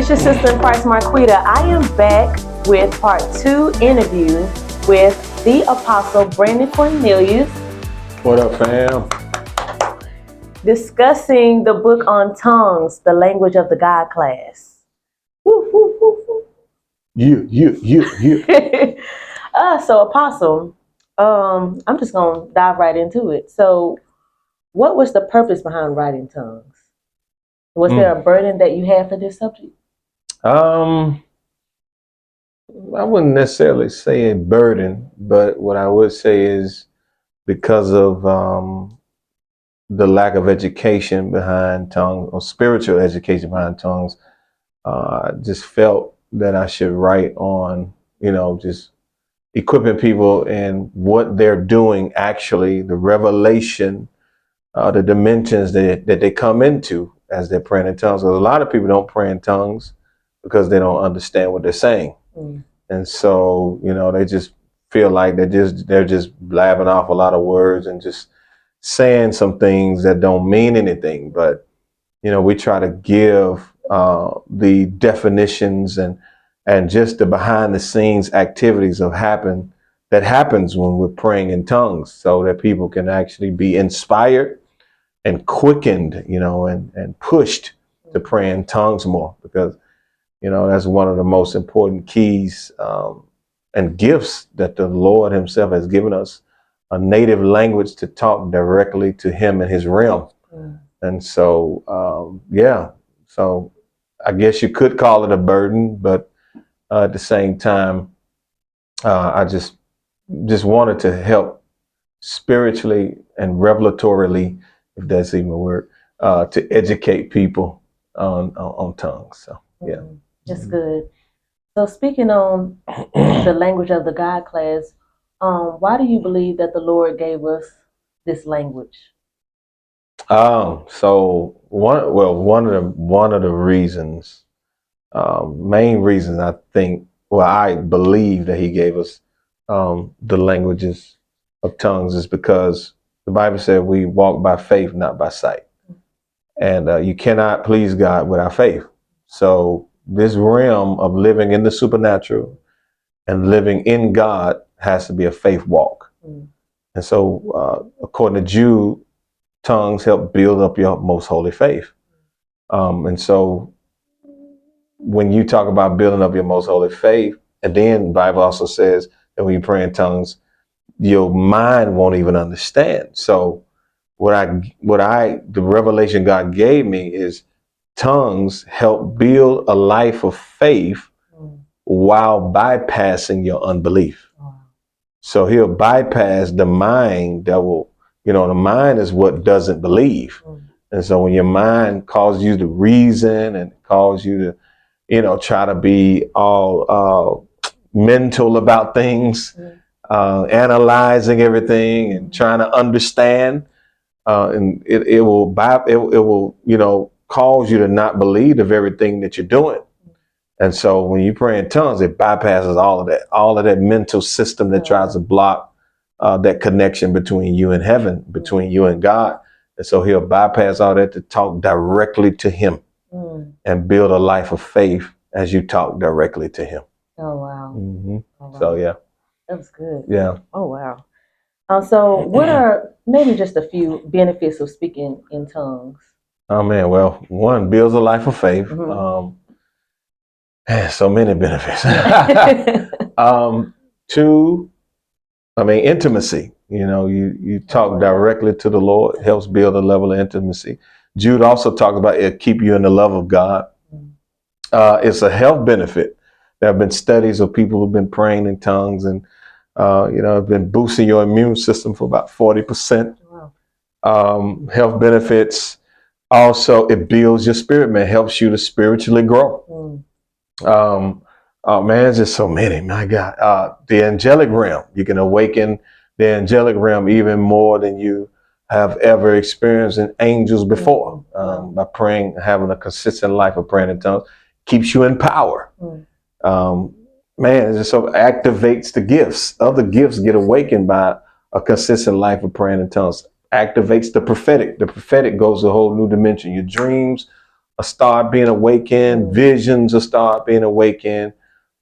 is your sister in Christ, Marquita. I am back with part 2 interview with the Apostle Brandon Cornelius. What up, fam? Discussing the book on tongues, the language of the God class. Woo, woo, woo, woo. You. So Apostle, I'm just gonna dive right into it. So, what was the purpose behind writing tongues? Was there a burden that you had for this subject? I wouldn't necessarily say a burden, but what I would say is because of the lack of education behind tongues or spiritual education behind tongues, I just felt that I should write on, just equipping people in what they're doing actually, the revelation, the dimensions that they come into as they're praying in tongues. Because a lot of people don't pray in tongues because they don't understand what they're saying. And so, they just feel like they're just blabbing off a lot of words and just saying some things that don't mean anything. But, we try to give the definitions and just the behind the scenes activities that happens when we're praying in tongues, so that people can actually be inspired and quickened, and pushed to pray in tongues more, because that's one of the most important keys and gifts that the Lord himself has given us, a native language to talk directly to him in his realm. And so, so I guess you could call it a burden, but at the same time, I just wanted to help spiritually and revelatorily, if that's even a word, to educate people on tongues. So, yeah. That's good. So speaking on the language of the God class, why do you believe that the Lord gave us this language? So one of the reasons, main reasons I think, I believe that he gave us the languages of tongues is because the Bible said we walk by faith, not by sight. And you cannot please God without faith. So this realm of living in the supernatural and living in God has to be a faith walk. And so according to Jude, tongues help build up your most holy faith. And so when you talk about building up your most holy faith, and then the Bible also says that when you pray in tongues, your mind won't even understand. So the revelation God gave me is tongues help build a life of faith while bypassing your unbelief. So he'll bypass the mind that will, the mind is what doesn't believe. And so when your mind calls you to reason and calls you to, try to be all mental about things, analyzing everything and trying to understand, and it will cause you to not believe of everything that you're doing. And so when you pray in tongues, it bypasses all of that mental system that tries to block that connection between you and heaven, between you and God. And so he'll bypass all that to talk directly to him and build a life of faith as you talk directly to him. Oh, wow. Mm-hmm. Oh, wow. So, yeah. That was good. Yeah. Oh, wow. So what are maybe just a few benefits of speaking in tongues? Oh, man. Well, one, builds a life of faith. So many benefits. Two, intimacy. You talk directly to the Lord, helps build a level of intimacy. Jude also talks about it keep you in the love of God. It's a health benefit. There have been studies of people who've been praying in tongues and have been boosting your immune system for about 40%. Wow. Health benefits. Also, it builds your spirit, man, helps you to spiritually grow. Oh man, there's just so many. My God, the angelic realm. You can awaken the angelic realm even more than you have ever experienced in angels before. By praying, having a consistent life of praying in tongues, keeps you in power. Man, it just so activates the gifts. Other gifts get awakened by a consistent life of praying in tongues. Activates the prophetic. The prophetic goes to a whole new dimension. Your dreams start being awakened, visions will start being awakened.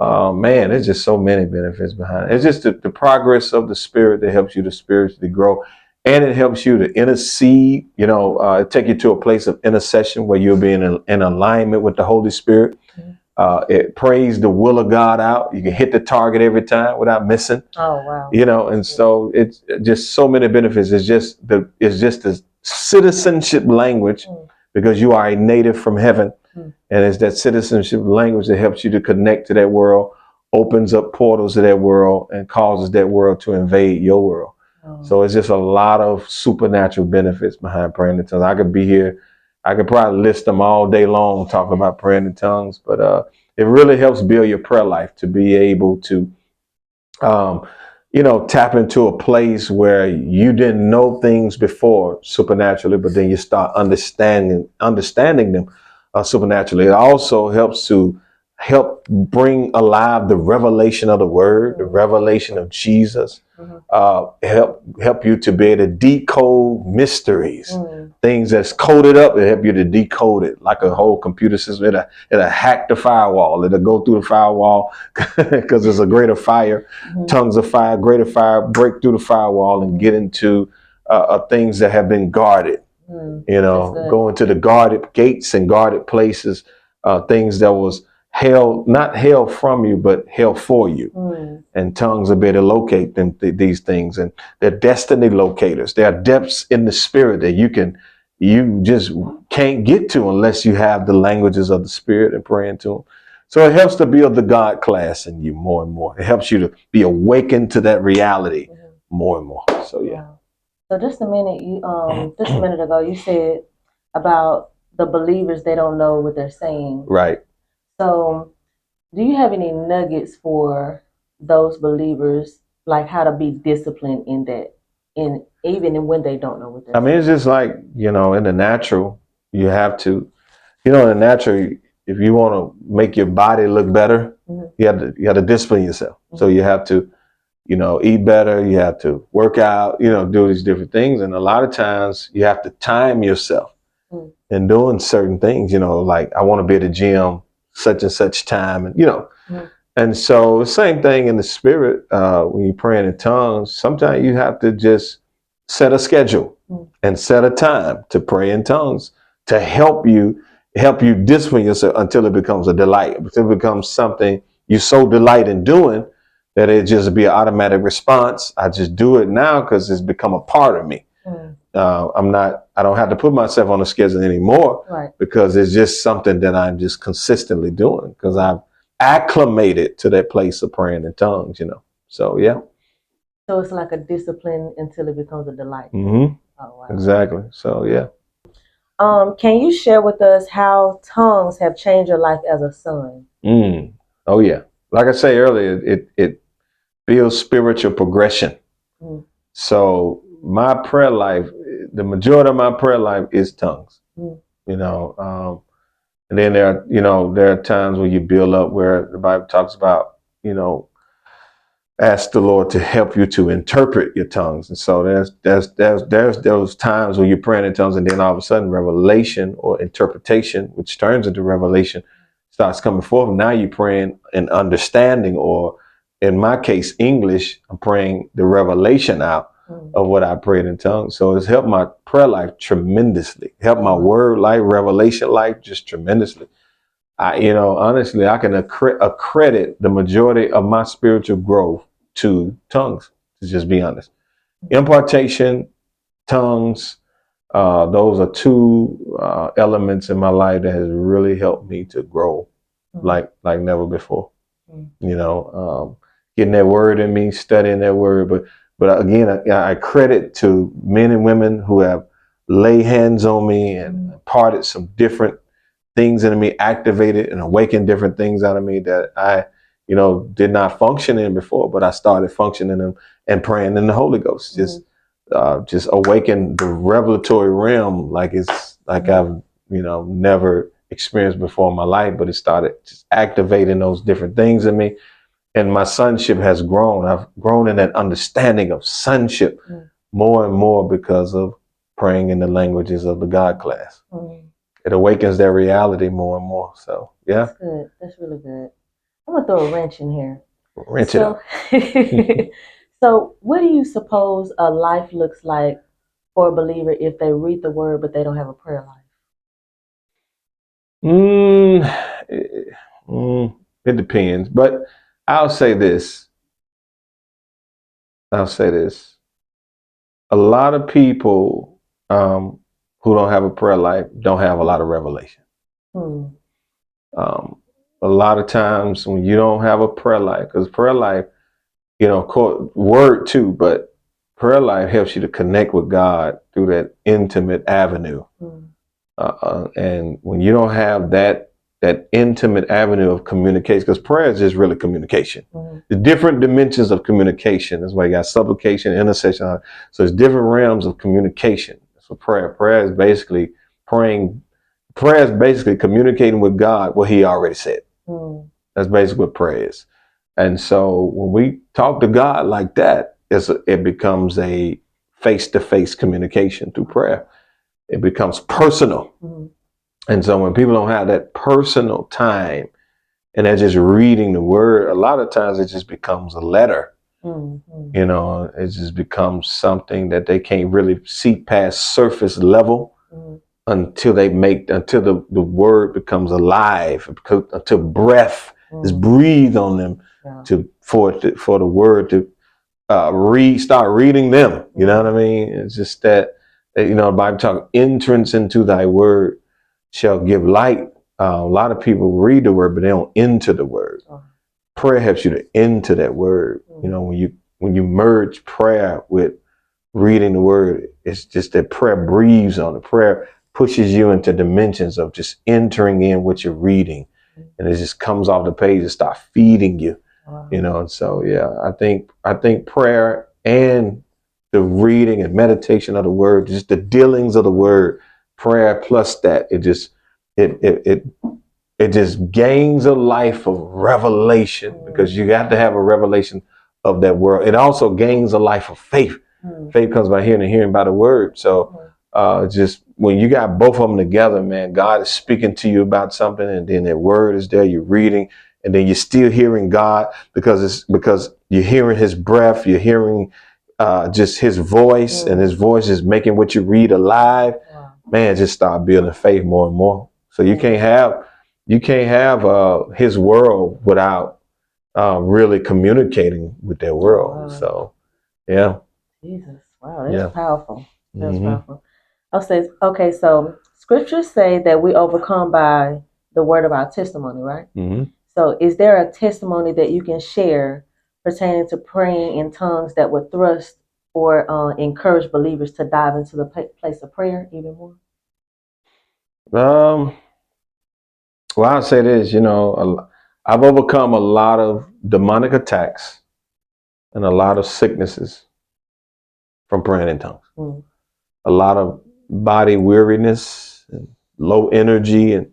Man, there's just so many benefits behind it. It's just the progress of the spirit that helps you to spiritually grow, and it helps you to intercede. Take you to a place of intercession where you'll be in alignment with the Holy Spirit. It prays the will of God out. You can hit the target every time without missing. Oh wow! And so it's just so many benefits. It's just the citizenship language, because you are a native from heaven, and it's that citizenship language that helps you to connect to that world, opens up portals to that world, and causes that world to invade your world. So it's just a lot of supernatural benefits behind praying in tongues. I could be here. I could probably list them all day long talking about praying in tongues, but it really helps build your prayer life to be able to, tap into a place where you didn't know things before supernaturally, but then you start understanding them supernaturally. It also helps to help bring alive the revelation of the word, the revelation of Jesus. Help you to be able to decode mysteries, things that's coded up. It help you to decode it like a whole computer system. It'll hack the firewall. It'll go through the firewall because there's a greater fire, tongues of fire, greater fire, break through the firewall and get into things that have been guarded. Go into the guarded gates and guarded places, things that was held, not held from you, but held for you. And tongues are able to locate these things, and they're destiny locators. There are depths in the spirit that you just can't get to unless you have the languages of the spirit and praying to them. So it helps to build the God class in you more and more. It helps you to be awakened to that reality more and more. So yeah. Wow. So just a minute ago, you said about the believers, they don't know what they're saying. Right. So do you have any nuggets for those believers, like how to be disciplined in that, even when they don't know what they're saying? It's just like, in the natural, you have to, in the natural, if you want to make your body look better, you have to discipline yourself. So you have to, eat better, you have to work out, do these different things. And a lot of times you have to time yourself in doing certain things, like I want to be at the gym such and such time, and and so the same thing in the spirit. When you're praying in tongues, sometimes you have to just set a schedule and set a time to pray in tongues to help you discipline yourself until it becomes a delight, until it becomes something you so delight in doing that it just be an automatic response. I just do it now because it's become a part of me. I don't have to put myself on a schedule anymore, because it's just something that I'm just consistently doing because I've acclimated to that place of praying in tongues, So yeah. So it's like a discipline until it becomes a delight. Oh, wow. Exactly. So yeah. Can you share with us how tongues have changed your life as a son? Oh yeah. Like I say earlier, it builds spiritual progression. So my prayer life, the majority of my prayer life is tongues. And then there are times when you build up where the Bible talks about, ask the Lord to help you to interpret your tongues. And so there's those times when you're praying in tongues, and then all of a sudden revelation or interpretation, which turns into revelation, starts coming forth. Now you're praying in understanding, or in my case, English. I'm praying the revelation out of what I prayed in tongues. So it's helped my prayer life tremendously, helped my word life, revelation life just tremendously. Honestly, I can accredit the majority of my spiritual growth to tongues, to just be honest. Impartation, tongues, those are two elements in my life that has really helped me to grow like never before. Getting that word in me, studying that word. But again, I credit to men and women who have laid hands on me and imparted some different things in me, activated and awakened different things out of me that I, did not function in before, but I started functioning in and praying in the Holy Ghost. Just awaken the revelatory realm like it's like I've, never experienced before in my life, but it started just activating those different things in me. And my sonship has grown. I've grown in that understanding of sonship more and more because of praying in the languages of the God class. it awakens their reality more and more. So yeah, That's good. That's really good. I'm gonna throw a wrench in here. wrench it So, up. so what do you suppose a life looks like for a believer if they read the word but they don't have a prayer life? Mm, it, it depends, but I'll say this. I'll say this. A lot of people who don't have a prayer life don't have a lot of revelation. Hmm. Um, a lot of times when you don't have a prayer life, because prayer life, you know, word too, but prayer life helps you to connect with God through that intimate avenue. Hmm. And when you don't have that intimate avenue of communication, because prayer is just really communication. Hmm. The different dimensions of communication. That's why you got supplication, intercession. So it's different realms of communication. So prayer is basically praying. Prayer is basically communicating with God what He already said. Hmm. That's basically what prayer is. And so when we talk to God like that, it becomes a face-to-face communication through prayer. It becomes personal. Hmm. And so when people don't have that personal time and they're just reading the word, a lot of times it just becomes a letter. Hmm. You know, it just becomes something that they can't really see past surface level Hmm. until the word becomes alive, until breath is Hmm. breathed on them Yeah. for the word to start reading them. You know Hmm. what I mean? It's just that you know, the Bible talks entrance into thy word shall give light. A lot of people read the word, but they don't enter the word. Oh. Prayer helps you to enter that word. Hmm. You know, when you merge prayer with reading the word, it's just that prayer breathes on it. Prayer pushes you into dimensions of just entering in what you're reading, and it just comes off the page and start feeding you. Wow. You know, and so yeah, I think prayer and the reading and meditation of the word, just the dealings of the word, prayer plus that, it it it it just gains a life of revelation, because you have to have a revelation of that world. It also gains a life of faith. Faith comes by hearing and hearing by the word. So just when you got both of them together, man, God is speaking to you about something, and then that word is there, you're reading, and then you're still hearing God because you're hearing his breath, you're hearing just his voice, and his voice is making what you read alive. Wow. Man, just start building faith more and more. So you can't have his world without really communicating with that Oh, world. wow. So yeah, Jesus. Wow, that's yeah. powerful. That's Hmm. powerful. Okay, so scriptures say that we overcome by the word of our testimony, right? Hmm. So is there a testimony that you can share pertaining to praying in tongues that would thrust or encourage believers to dive into the place of prayer even more? Um, well, I'll say this, you know, I've overcome a lot of demonic attacks and a lot of sicknesses from praying in tongues. Mm. A lot of body weariness and low energy and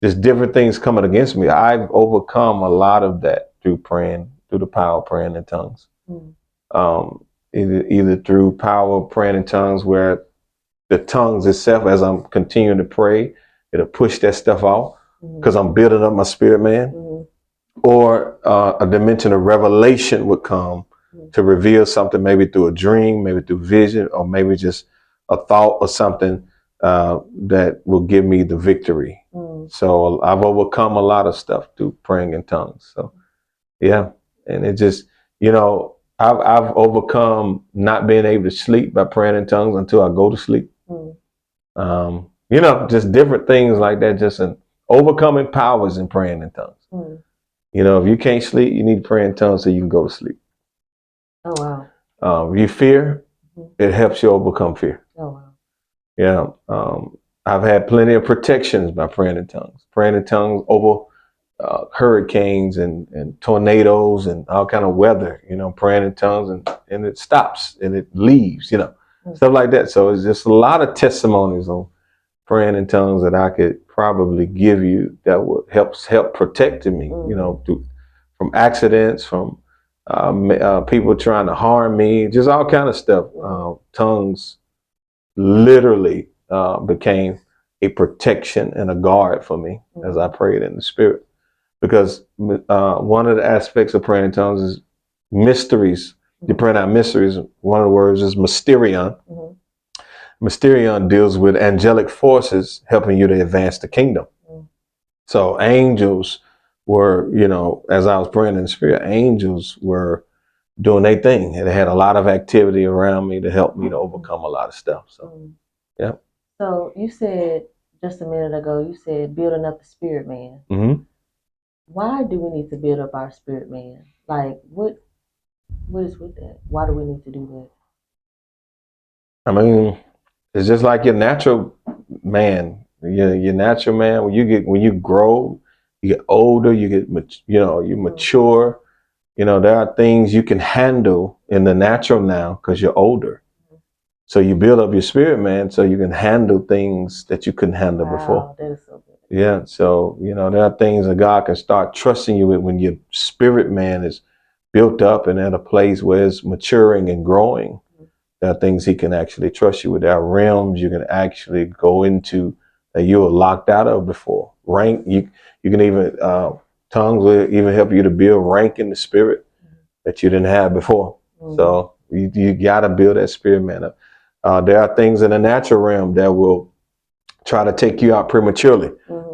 just different things coming against me. I've overcome a lot of that through praying, through the power of praying in tongues. Mm. Um, either through power of praying in tongues, where the tongues itself, as I'm continuing to pray, it'll push that stuff off because I'm building up my spirit, man. Mm. Or a dimension of revelation would come to reveal something, maybe through a dream, maybe through vision, or maybe just a thought or something that will give me the victory. Mm. So I've overcome a lot of stuff through praying in tongues. So yeah, and it just, you know, I've overcome not being able to sleep by praying in tongues until I go to sleep. Mm. You know, just different things like that, just in overcoming powers in praying in tongues. Mm. You know, if you can't sleep, you need to pray in tongues so you can go to sleep. Oh, wow. If you fear, Mhm. it helps you overcome fear. Oh, wow. Yeah. I've had plenty of protections by praying in tongues. Praying in tongues over hurricanes and tornadoes and all kind of weather. You know, praying in tongues and it stops and it leaves. You know, stuff like that. So it's just a lot of testimonies on praying in tongues that I could probably give you that would help protect me. You know, from accidents, from people trying to harm me, just all kind of stuff. Tongues literally became a protection and a guard for me as I prayed in the spirit. Because one of the aspects of praying in tongues is mysteries. You're praying out mysteries. One of the words is mysterion. Mysterion deals with angelic forces helping you to advance the kingdom. So angels were, as I was praying in the spirit, angels were doing their thing. And they had a lot of activity around me to help me to overcome a lot of stuff. So, yeah. So you said just a minute ago, you said building up the spirit man. Why do we need to build up our spirit man? Like, what is with that? Why do we need to do that? I mean, it's just like your natural man. Your natural man. When you grow, you get older. You get you mature. There are things you can handle in the natural now because you're older. So you build up your spirit man so you can handle things that you couldn't handle before. That is so good. Yeah. So, there are things that God can start trusting you with when your spirit man is built up and at a place where it's maturing and growing. There are things he can actually trust you with. There are realms you can actually go into that you were locked out of before. Rank, you can even, tongues will even help you to build rank in the spirit that you didn't have before. So you got to build that spirit man up. There are things in the natural realm that will try to take you out prematurely,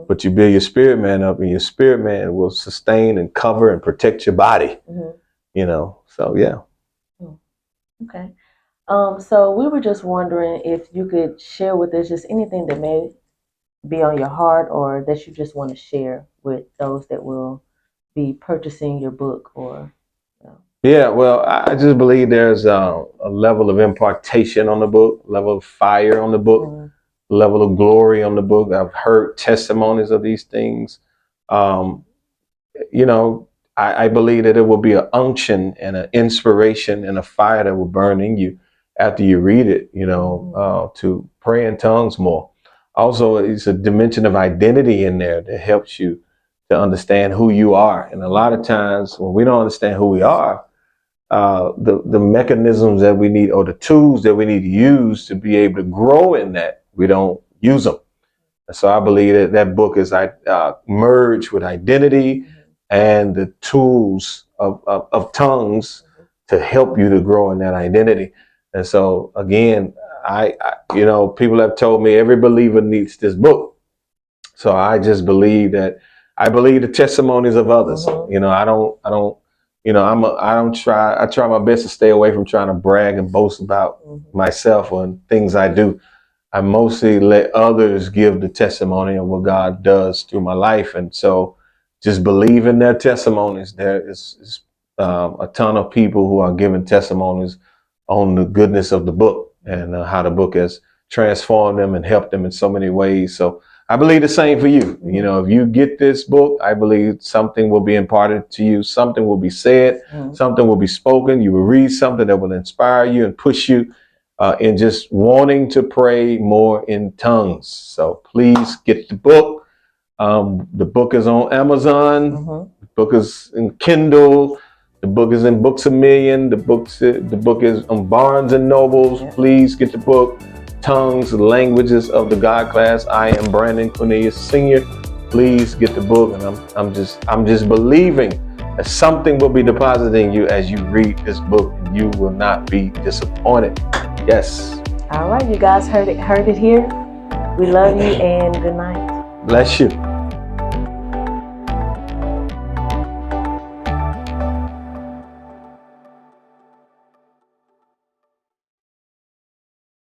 but you build your spirit man up, and your spirit man will sustain and cover and protect your body. So yeah. Okay. So we were just wondering if you could share with us just anything that may be on your heart or that you just want to share with those that will be purchasing your book or. Yeah, well, I just believe there's a level of impartation on the book, level of fire on the book, level of glory on the book. I've heard testimonies of these things. I believe that it will be an unction and an inspiration and a fire that will burn in you after you read it, to pray in tongues more. Also, it's a dimension of identity in there that helps you to understand who you are. And a lot of times when we don't understand who we are, the mechanisms that we need or the tools that we need to use to be able to grow in that, we don't use them. And so I believe that book is merged with identity and the tools of tongues to help you to grow in that identity. And so again, I people have told me every believer needs this book. So I just believe that I believe the testimonies of others. I try my best to stay away from trying to brag and boast about myself or things I do. I mostly let others give the testimony of what God does through my life. And so just believe in their testimonies. There is a ton of people who are giving testimonies on the goodness of the book and how the book has transformed them and helped them in so many ways. So I believe the same for you. If you get this book, I believe something will be imparted to you. Something will be said. Something will be spoken. You will read something that will inspire you and push you in just wanting to pray more in tongues. So please get the book. The book is on Amazon. The book is in Kindle. The book is in Books A Million. The book is on Barnes and Nobles. Please get the book. Tongues, Languages of the God Class. I am Brandon Cornelius Sr. Please get the book, and I'm just believing that something will be deposited in you as you read this book, and you will not be disappointed. Yes. All right, you guys heard it here. We love you and good night. Bless you.